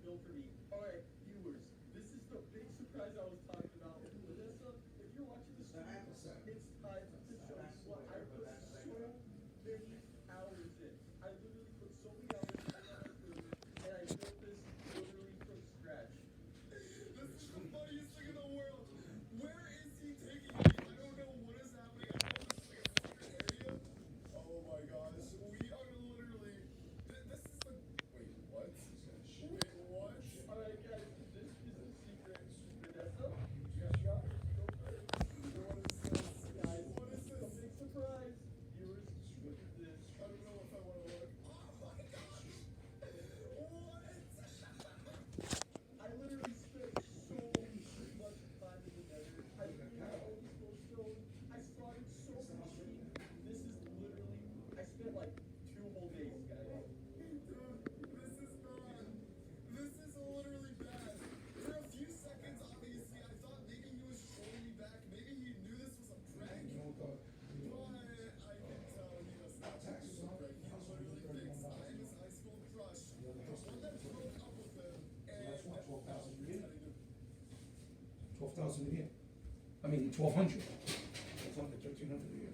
built for me. Alright, viewers, this is the big surprise I was talking about. Vanessa, if you're watching the stream, it's time to show you what I put so many hours in. I literally put so many hours in my food, and I built this literally from scratch. This is the funniest thing in the world. Where is he taking me? I don't know what is happening. I know this is like a secret area. Oh my gosh. We are literally. This is the. Wait, what? Wait, what? Alright, guys, this is the secret. Vanessa? Yeah, go first. What is this, guys? What is this? A big surprise. Viewers, look at this. I don't know if I want to look. Oh my gosh! What? I literally spent so much time in the nether. I literally all these glowstones. I started so much sheep. This is literally. I spent like 2 whole days, guys. Dude, this is bad. This is literally bad. For a few seconds, obviously, I thought maybe he was trolling me back. Maybe he knew this was a prank. But I can tell he does not think this is a prank. He literally thinks I'm his ice cold crush. The one that broke up with him. And That's what, 12,000 pretending million? to 12,000 a year. I mean, 1,200. 1,200, 1,300 a year.